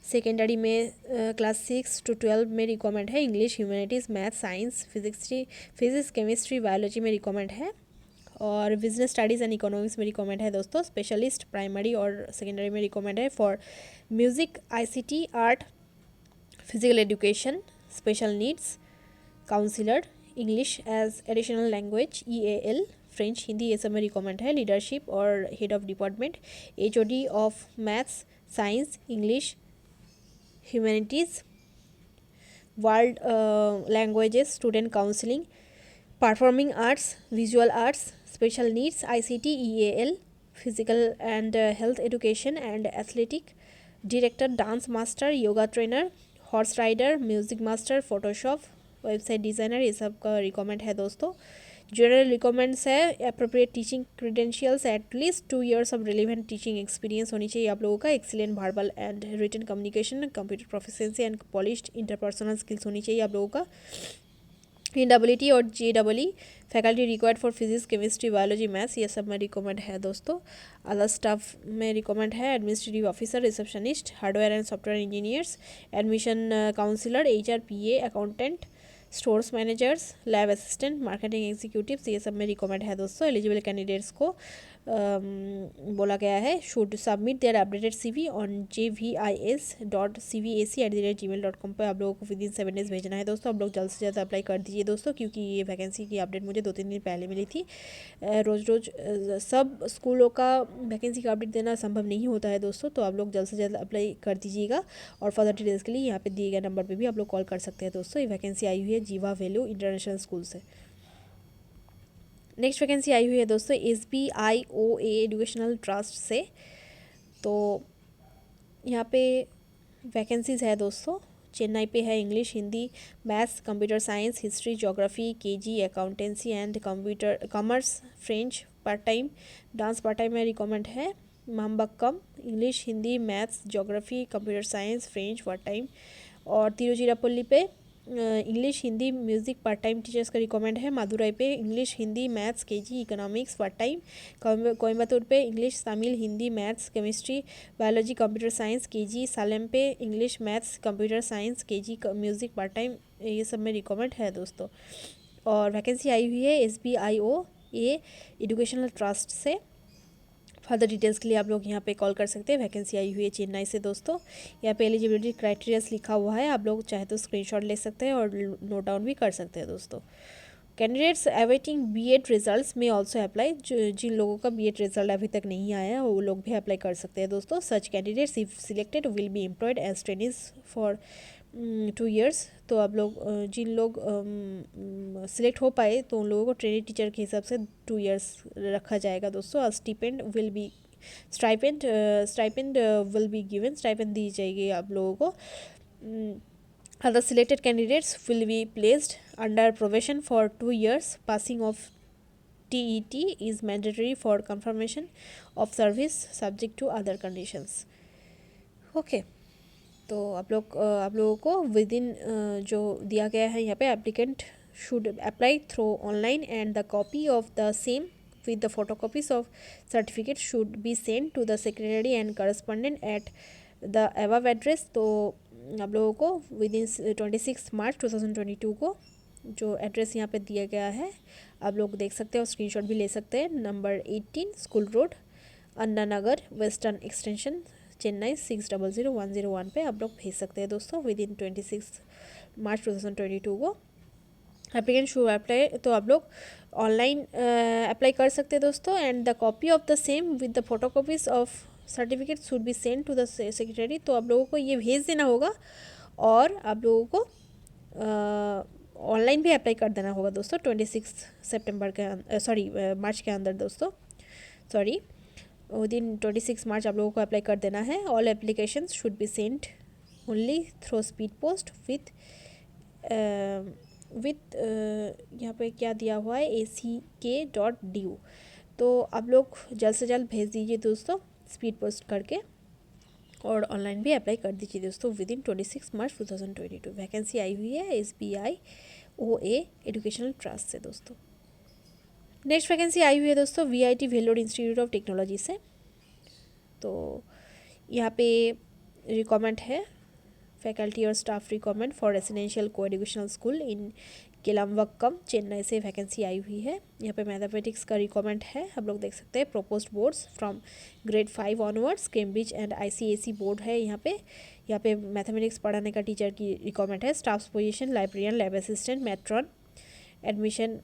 सेकेंडरी में क्लास 6 to 12 में रिक्वायरमेंट है। English, humanities, math, science, physics, chemistry, biology में रिक्वायरमेंट है। और बिजनेस स्टडीज़ एंड इकोनॉमिक्स में रिक्वायरमेंट है दोस्तों। स्पेशलिस्ट प्राइमरी और सेकेंडरी में रिक्वायरमेंट है for music, ICT, art, physical education, special needs, counsellor, English as additional language, EAL, French, Hindi, ये सब में रिक्वायरमेंट है। लीडरशिप और head of department, HOD of maths, science, English, humanities, world languages, student counselling, performing arts, visual arts, special needs, ICT, EAL, physical and health education and athletic, director, dance master, yoga trainer, horse rider, music master, Photoshop, website designer, ये सब का requirement है दोस्तों। General requirements है appropriate teaching credentials, at least 2 years of relevant teaching experience होनी चाहिए आप लोगों का। Excellent verbal and written communication, computer proficiency and polished interpersonal skills होनी चाहिए आप लोगों का। NEE और JEE faculty required for physics, chemistry, biology, maths, ये सब में रिकमेंड है दोस्तों। अदर स्टाफ में रिकमेंड है administrative officer, receptionist, hardware and software engineers, admission counsellor, HR, PA, accountant, stores managers, lab assistant, marketing executives, ये सब में रिकमेंड है दोस्तों। एलिजिबल कैंडिडेट्स को बोला गया है should submit there updated CV on jvis.cvac@gmail.com पर आप लोगों को विदिन 7 days भेजना है दोस्तों। आप लोग जल्द से जल्द अप्लाई कर दीजिए दोस्तों, क्योंकि ये वैकेंसी की अपडेट मुझे 2-3 दिन पहले मिली थी। रोज़ सब स्कूलों का वैकेंसी का अपडेट देना संभव नहीं होता है दोस्तों, तो आप लोग जल्द से जल्द अप्लाई कर दीजिएगा। और फर्दर डिटेल्स के लिए यहाँ पे दिए गए नंबर पे भी आप लोग कॉल कर सकते हैं दोस्तों। ये वैकेंसी आई हुई है जीवा वैल्यू इंटरनेशनल स्कूल से। नेक्स्ट वैकेंसी आई हुई है दोस्तों SBIOA एजुकेशनल ट्रस्ट से। तो यहाँ पे वैकेंसीज़ है दोस्तों। चेन्नई पे है। English, Hindi, maths, computer science, history, geography, KG, accountancy and computer commerce, French part time, dance part time में रिकमेंड है। Mambakkam, English, Hindi, maths, geography, computer science, French part time. और तिरुचिरापल्ली पे English, Hindi, music part time teachers का recommend है। मादुराई पे English, Hindi, maths, KG, economics part time. Coimbatore पे English, Tamil, Hindi, maths, chemistry, biology, computer science, KG। Salem पे English, maths, computer science, KG, music part time, ये सब में रिकमेंड है दोस्तों। और वैकेंसी आई हुई है SBIOA एजुकेशनल ट्रस्ट से। फर्दर डिटेल्स के लिए आप लोग यहाँ पे कॉल कर सकते हैं। वैकेंसी आई हुई है चेन्नई से दोस्तों। यहाँ पे एलिजिबिलिटी क्राइटेरियाज लिखा हुआ है, आप लोग चाहे तो स्क्रीनशॉट ले सकते हैं और नोट डाउन भी कर सकते हैं दोस्तों। कैंडिडेट्स अवेटिंग BEd रिजल्ट्स में ऑल्सो अप्लाई। जिन लोगों का BEd रिजल्ट अभी तक नहीं आया वो लोग भी अप्लाई कर सकते हैं दोस्तों। Such candidates if selected will be employed as trainees for 2 years। तो आप लोग जिन लोग सिलेक्ट हो पाए तो उन लोगों को ट्रेनिंग टीचर के हिसाब से 2 years रखा जाएगा दोस्तों। Stipend will be stipend will be given, stipend दी जाएगी आप लोगों को। Other selected candidates will be placed under probation for 2 years. Passing of TET is mandatory for confirmation of service subject to other conditions. Okay. तो आप लोगों को with in जो दिया गया है यहाँ पे applicant should apply through online and the copy of the same with the photocopies of certificate should be sent to the secretary and correspondent at the above address। तो आप लोगों को विद इन 26 मार्च 2022 को जो एड्रेस यहाँ पे दिया गया है आप लोग देख सकते हैं और स्क्रीनशॉट भी ले सकते हैं। नंबर 18 स्कूल रोड, अन्ना नगर, वेस्टर्न एक्सटेंशन, चेन्नई 600101 पे आप लोग भेज सकते हैं दोस्तों विद इन 26 मार्च 2022 को। एप्लीकेंट शुड अप्लाई, तो आप लोग ऑनलाइन अप्लाई कर सकते हैं दोस्तों। And the copy of the same with the photocopies of certificate should be send to the secretary. तो आप लोगों को ये भेज देना होगा और आप लोगों को ऑनलाइन भी अप्लाई कर देना होगा दोस्तों 26 सितंबर के मार्च के अंदर दोस्तों। सॉरी, विद इन 26 मार्च आप लोगों को अप्लाई कर देना है। All application should be sent only through speed post with यहाँ पे क्या दिया हुआ है ACK.DU। तो आप लोग जल्द से जल्द भेज दीजिए दोस्तों स्पीड पोस्ट करके, और ऑनलाइन भी अप्लाई कर दीजिए दोस्तों विद इन 26 मार्च 2022। वैकेंसी आई हुई है OA एजुकेशनल ट्रस्ट से दोस्तों। नेक्स्ट वैकेंसी आई हुई है दोस्तों VIT Vellore institute of technology से। तो यहाँ पे रिक्वायरमेंट है फैकल्टी और स्टाफ रिक्वायरमेंट फॉर रेसिडेंशियल को एजुकेशनल स्कूल इन केलाम्बक्कम चेन्नई से वैकेंसी आई हुई है। यहाँ पे मैथमेटिक्स का रिक्वायरमेंट है, हम लोग देख सकते हैं। Proposed boards from grade 5 onwards, Cambridge and ICAC board है यहाँ पे मैथमेटिक्स पढ़ाने का टीचर की रिक्वायरमेंट है। Staff position librarian, lab assistant, matron, admission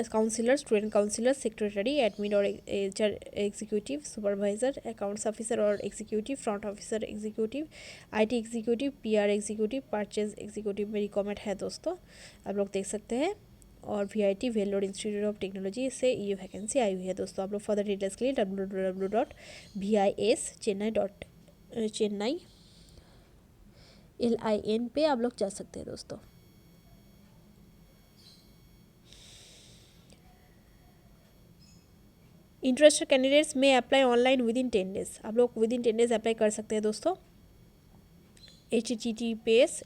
counsellor, student counsellor, secretary, admin और एग्जीक्यूटिव, सुपरवाइजर, अकाउंट्स ऑफिसर और executive, front officer executive, IT executive, PR executive, purchase executive में रिक्वायरमेंट है दोस्तों, आप लोग देख सकते हैं। और VIT Vellore institute of technology से ये वैकेंसी आई हुई है दोस्तों। आप लोग फर्दर डिटेल्स के लिए www.vischennai.lin पे आप लोग जा सकते हैं दोस्तों। इंटरेस्टेड कैंडिडेट्स में apply online with in 10 days, आप लोग विद इन 10 डेज अप्लाई कर सकते हैं दोस्तों। https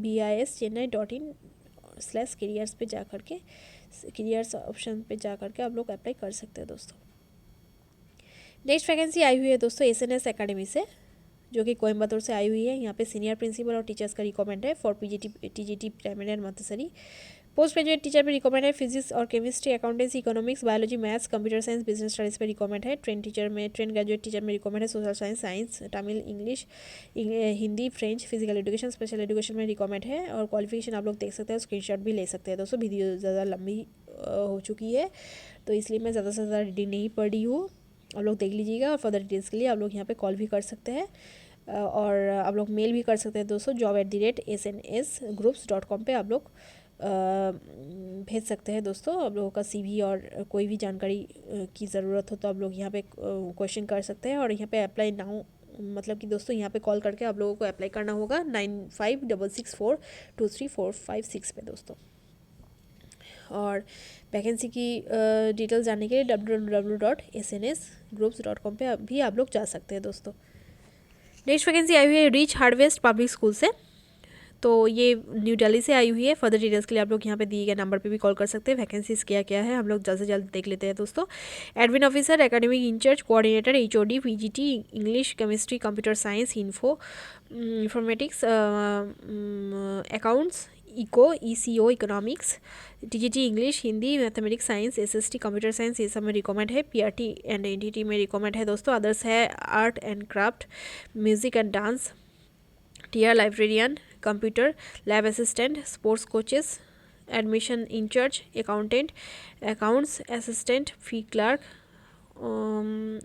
bischennai.in/careers पे जा करके careers ऑप्शन पे जा करके आप लोग अप्लाई कर सकते हैं दोस्तों। नेक्स्ट वैकेंसी आई हुई है दोस्तों SNS एकेडमी से, जो कि कोयम्बतूर से आई हुई है। यहाँ पे सीनियर प्रिंसिपल और टीचर्स का रिक्वायरमेंट है for TGT primary and Montessori. Post graduate teacher पे रिक्वायरमेंट है। फिजिक्स और chemistry, accountancy, economics, biology, maths, computer science, business studies पे रिक्वायरमेंट है। ट्रेन ग्रेजुएट टीचर में रिक्वायरमेंट है। Social science, Tamil, English, Hindi, French, physical education, special education में requirement है। और क्वालिफिकेशन आप लोग देख सकते हैं, स्क्रीनशॉट भी ले सकते हैं दोस्तों। वीडियो ज़्यादा लंबी हो चुकी है तो इसलिए मैं ज़्यादा से ज़्यादा रीडिंग नहीं पढ़ी हूँ, आप लोग देख लीजिएगा। और फर्दर डिटेल्स के लिए आप लोग यहाँ पे कॉल भी कर सकते हैं और आप लोग मेल भी कर सकते हैं दोस्तों। job@snsgroups.com पे आप लोग भेज सकते हैं दोस्तों। आप लोगों का CV और कोई भी जानकारी की ज़रूरत हो तो आप लोग यहाँ पे क्वेश्चन कर सकते हैं। और यहाँ पे अप्लाई नाउ मतलब कि दोस्तों यहाँ पे कॉल करके आप लोगों को अप्लाई करना होगा 9566423456 पे दोस्तों। और वैकेंसी की डिटेल्स जानने के लिए www.snsgroups.com पे भी आप लोग जा सकते हैं दोस्तों। नेक्स्ट वैकेंसी आई हुई है रिच हार्वेस्ट पब्लिक स्कूल से, तो ये न्यू दिल्ली से आई हुई है। फर्दर डिटेल्स के लिए आप लोग यहाँ पे दिए गए नंबर पे भी कॉल कर सकते हैं। वैकेंसीज क्या क्या है हम लोग जल्द से जल्द देख लेते हैं दोस्तों। Admin officer, academic incharge, coordinator, HOD, PGT English, chemistry, computer science, informatics, accounts, ECO economics, TGT English, Hindi, mathematics, science, SST computer science, ये सब में रिक्वायरमेंट है। PRT एंड NTT में रिक्वायरमेंट है दोस्तों। अदर्स है art and craft, music and dance, TR librarian, computer, lab assistant, sports coaches, admission incharge, accountant, accounts assistant, fee clerk,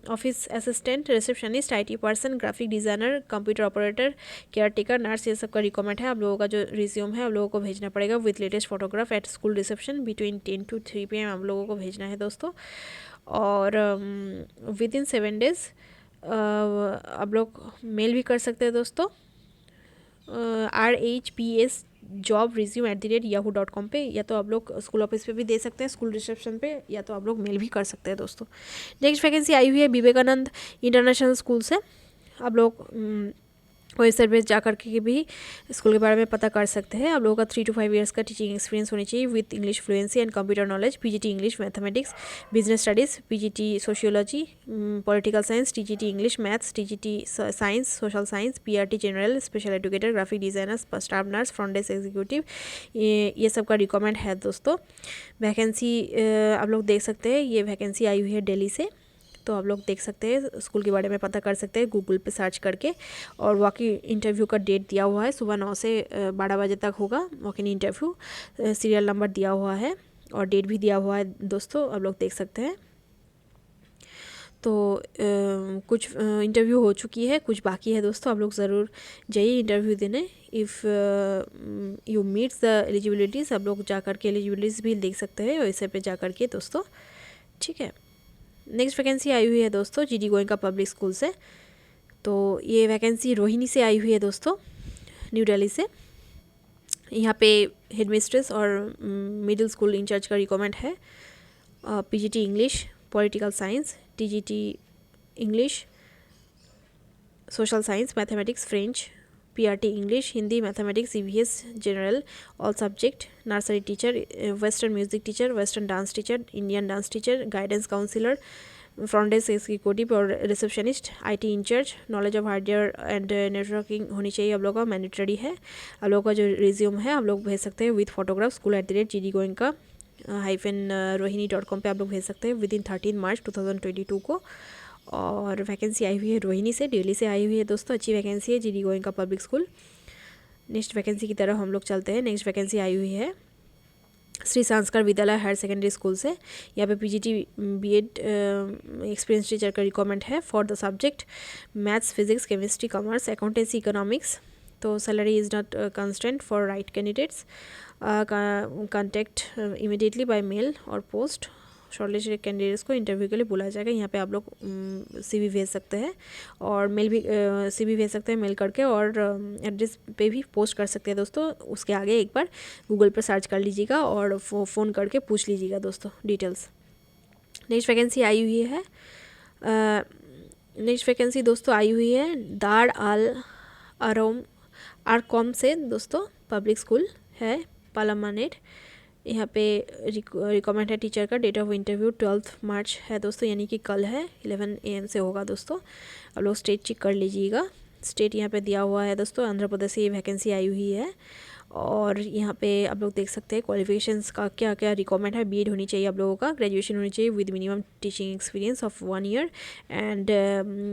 office assistant, receptionist, IT person, graphic designer, computer operator, care taker, nurse, ये सब का requirement है। आप लोगों का जो resume है आप लोगों को भेजना पड़ेगा with latest photograph at school reception between 10 to 3 PM आप लोगों को भेजना है दोस्तों। और विद इन 7 days आप लोग मेल भी कर सकते हैं दोस्तों। rhpsjobresume@yahoo.com पे, या तो आप लोग स्कूल ऑफिस पे भी दे सकते हैं, स्कूल रिसेप्शन पे, या तो आप लोग मेल भी कर सकते हैं दोस्तों। नेक्स्ट वैकेंसी आई हुई है विवेकानंद इंटरनेशनल स्कूल से। आप लोग वेबसाइट पे जा करके भी स्कूल के बारे में पता कर सकते हैं। आप लोगों का 3 to 5 years का टीचिंग एक्सपीरियंस होनी चाहिए with English fluency and computer knowledge. PGT English, mathematics, business studies, PGT sociology, political science, TGT English, maths, TGT science, social science, PRT general, special educator, graphic designer, staff nurse, front desk executive, ये सब का requirement है दोस्तों। Vacancy आप लोग देख सकते हैं, ये वैकेंसी आई हुई है दिल्ली से, तो आप लोग देख सकते हैं, स्कूल के बारे में पता कर सकते हैं गूगल पे सर्च करके। और वॉक इन इंटरव्यू का डेट दिया हुआ है, सुबह 9 से 12 बजे तक होगा walk in interview. Serial number दिया हुआ है और डेट भी दिया हुआ है दोस्तों, आप लोग देख सकते हैं। तो कुछ इंटरव्यू हो चुकी है, कुछ बाकी है दोस्तों, आप लोग ज़रूर जाइए इंटरव्यू देने। If you meets the eligibilities, आप लोग जा कर के एलिजिबिलिटीज़ भी देख सकते हैं वेबसाइट पे जा कर के दोस्तों, ठीक है। नेक्स्ट वैकेंसी आई हुई है दोस्तों GD गोयनका पब्लिक स्कूल से, तो ये वैकेंसी रोहिणी से आई हुई है दोस्तों, न्यू दिल्ली से। यहाँ पे हेड मिस्ट्रेस और मिडिल स्कूल इंचार्ज का रिक्वायरमेंट है। PGT English, political science, TGT English, social science, mathematics, French, PRT English, Hindi, mathematics, EVS general all subject, nursery teacher, western music teacher, western dance teacher, Indian dance teacher, guidance counsellor, front desk executive और receptionist, IT incharge, knowledge of hardware and networking होनी चाहिए आप लोगों का, mandatory है। आप लोगों का जो रिज्यूम है आप लोग भेज सकते हैं with photograph school@gd goenka -rohini.com पे आप लोग भेज सकते हैं विदिन 13 मार्च 2022 को। और वैकेंसी आई हुई है रोहिणी से, दिल्ली से आई हुई है दोस्तों, अच्छी वैकेंसी है GD Goenka public school. Next vacancy की तरफ हम लोग चलते हैं। नेक्स्ट वैकेंसी आई हुई है श्री संस्कार विद्यालय हायर सेकेंडरी स्कूल से। यहाँ पे पीजीटी बीएड एक्सपीरियंस टीचर का रिक्वायरमेंट है for the subject maths, physics, chemistry, commerce, accountancy, economics. तो salary is not constant for right candidates. Contact immediately by mail और पोस्ट। शॉर्टलिस्टेड कैंडिडेट्स को interview के लिए बुलाया जाएगा। यहाँ पे आप लोग सीवी भेज सकते हैं और मेल भी सीवी भेज सकते हैं मेल करके, और एड्रेस पे भी पोस्ट कर सकते हैं दोस्तों। उसके आगे एक बार गूगल पर सर्च कर लीजिएगा और फ़ोन करके पूछ लीजिएगा दोस्तों डिटेल्स। नेक्स्ट वैकेंसी आई हुई है नेक्स्ट वैकेंसी दोस्तों आई हुई है दाड़ आल आरकॉम से दोस्तों, पब्लिक स्कूल है पालामानेट। यहाँ पे रिक्वायरमेंट है टीचर का। डेट ऑफ इंटरव्यू 12 मार्च है दोस्तों, यानी कि कल है, 11 AM से होगा दोस्तों। आप लोग स्टेट चेक कर लीजिएगा। स्टेट यहाँ पे दिया हुआ है दोस्तों, आंध्र प्रदेश से ये वैकेंसी आई हुई है। और यहाँ पे आप लोग देख सकते हैं क्वालिफिकेशंस का क्या क्या रिक्वायरमेंट है। बीएड होनी चाहिए आप लोगों का, ग्रेजुएशन होनी चाहिए with minimum teaching experience of 1 year and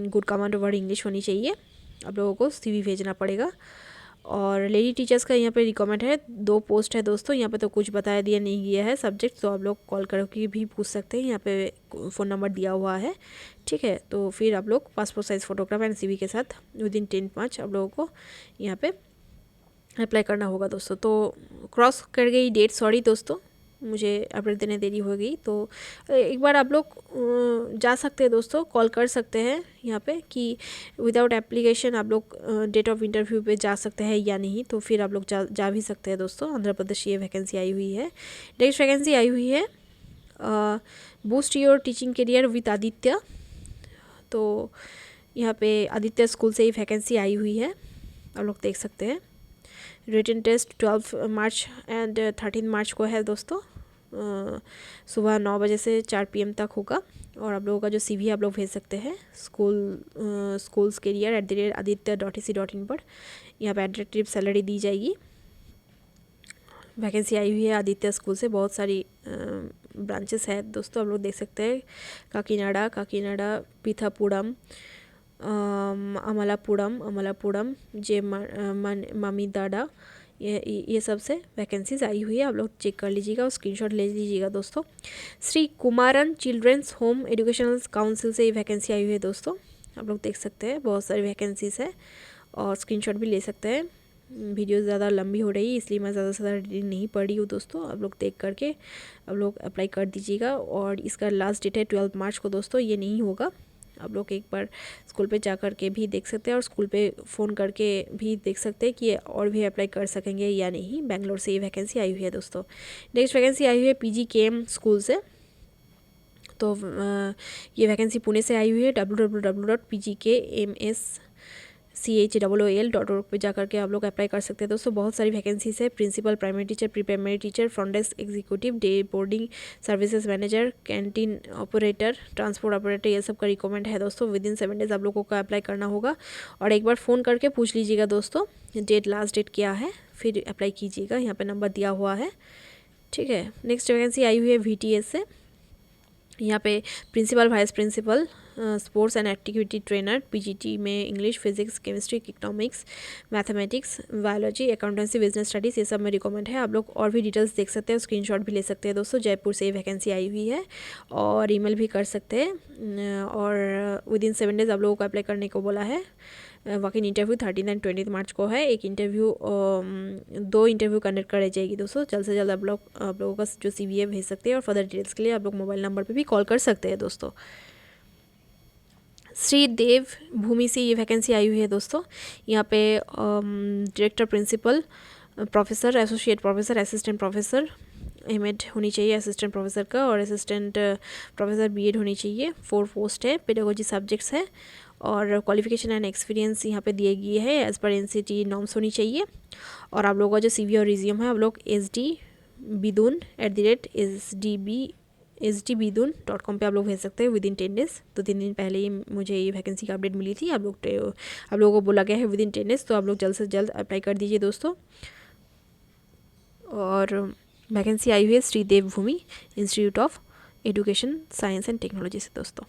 good command over English होनी चाहिए। आप लोगों को CV भेजना पड़ेगा। और लेडी टीचर्स का यहाँ पे रिक्वायरमेंट है, 2 पोस्ट है दोस्तों। यहाँ पे तो कुछ बताया दिया नहीं गया है सब्जेक्ट, तो आप लोग कॉल करके भी पूछ सकते हैं। यहाँ पे फ़ोन नंबर दिया हुआ है, ठीक है। तो फिर आप लोग passport size photograph and CV के साथ विदिन 10 मार्च आप लोगों को यहाँ पे अप्लाई करना होगा दोस्तों। तो क्रॉस कर गई डेट, सॉरी दोस्तों, मुझे अपडेट देने देरी हो गई। तो एक बार आप लोग जा सकते हैं दोस्तों, कॉल कर सकते हैं यहाँ पे कि विदाउट एप्लीकेशन आप लोग डेट ऑफ इंटरव्यू पे जा सकते हैं या नहीं। तो फिर आप लोग जा भी सकते हैं दोस्तों। आंध्र प्रदेश ये वैकेंसी आई हुई है। नेक्स्ट वैकेंसी आई हुई है boost your teaching career with Aditya. तो यहाँ पे आदित्य स्कूल से ही वैकेंसी आई हुई है, आप लोग देख सकते हैं। रिटन टेस्ट 12 मार्च एंड 13 मार्च को है दोस्तों। सुबह 9 बजे से 4 PM तक होगा। और आप लोगों का जो CV आप लोग भेज सकते हैं schools@aditya.ac.in पर। यहाँ पे एट्रैक्टिव सैलरी दी जाएगी। वैकेंसी आई हुई है आदित्य स्कूल से, बहुत सारी ब्रांचेस है दोस्तों, आप लोग देख सकते हैं। काकीनाडा, पीथापुरम, अमलापुरम, जे मामीदाडा, ये सब से वैकेंसीज आई हुई है। आप लोग चेक कर लीजिएगा और स्क्रीनशॉट ले लीजिएगा दोस्तों। Shri Kumaran children's home educational council से ये वैकेंसी आई हुई है दोस्तों, आप लोग देख सकते हैं। बहुत सारी वैकेंसीज है और स्क्रीनशॉट भी ले सकते हैं। वीडियो ज़्यादा लंबी हो रही है इसलिए मैं ज़्यादा से ज़्यादा डिटेल नहीं पढ़ रही हूँ दोस्तों। आप लोग देख करके आप लोग अप्लाई कर दीजिएगा। और इसका लास्ट डेट है 12 मार्च को दोस्तों, ये नहीं होगा। आप लोग एक बार स्कूल पे जा कर के भी देख सकते हैं और स्कूल पे फ़ोन करके भी देख सकते हैं कि और भी अप्लाई कर सकेंगे या नहीं। बेंगलोर से ये वैकेंसी आई हुई है दोस्तों। नेक्स्ट वैकेंसी आई हुई है PGKM स्कूल से। तो ये वैकेंसी पुणे से आई हुई है। www.pgkmschool.org पे जा करके आप लोग अप्लाई कर सकते हैं दोस्तों। बहुत सारी वैकेंसीज है, principal, primary teacher, pre primary teacher, front desk executive, day boarding services manager, canteen operator, transport operator, ये सब का रिक्वायरमेंट है दोस्तों। विदिन 7 डेज आप लोगों को अप्लाई करना होगा। और एक बार फ़ोन करके पूछ लीजिएगा दोस्तों लास्ट डेट क्या है, फिर अप्लाई कीजिएगा। यहाँ पर नंबर दिया हुआ है, ठीक है। नेक्स्ट वैकेंसी आई हुई है VTS से। यहाँ पे principal, vice principal, sports and activity trainer, PGT में English, physics, chemistry, economics, mathematics, biology, accountancy, business studies, ये सब में रिकमेंड है। आप लोग और भी डिटेल्स देख सकते हैं, स्क्रीनशॉट भी ले सकते हैं दोस्तों। जयपुर से ये वैकेंसी आई हुई है और ईमेल भी कर सकते हैं। और विदिन 7 डेज आप लोगों को अप्लाई करने को बोला है। वॉक-इन इंटरव्यू 13 एंड 20 मार्च को है। 2 इंटरव्यू कंडक्ट कराई जाएगी दोस्तों। जल्द से जल्द आप लोगों का जो CV है भेज सकते हैं। और फर्दर डिटेल्स के लिए आप लोग मोबाइल नंबर पे भी कॉल कर सकते हैं दोस्तों। श्री देव भूमि से ये वैकेंसी आई हुई है दोस्तों। यहाँ पे director, principal, professor, associate professor, assistant professor, MAd होनी चाहिए असिस्टेंट प्रोफेसर का, और असिस्टेंट प्रोफेसर BEd होनी चाहिए। 4 पोस्ट है, पेडागोजी सब्जेक्ट्स है। और क्वालिफिकेशन एंड एक्सपीरियंस यहाँ पे दिए गए है एज़ पर NCT नॉर्म्स होनी चाहिए। और आप लोगों का जो CV और रिज्यूम है आप लोग sdbidun@sdbidun.com पे आप लोग भेज सकते हैं विद इन 10 डेज़। तो 3 दिन पहले ही मुझे ये वैकेंसी का अपडेट मिली थी। आप लोगों को बोला गया है विद इन 10 डेज़, तो आप लोग जल्द से जल्द अप्लाई कर दीजिए दोस्तों। और वैकेंसी आई हुई है Shri Dev Bhoomi institute of education science and technology से दोस्तों।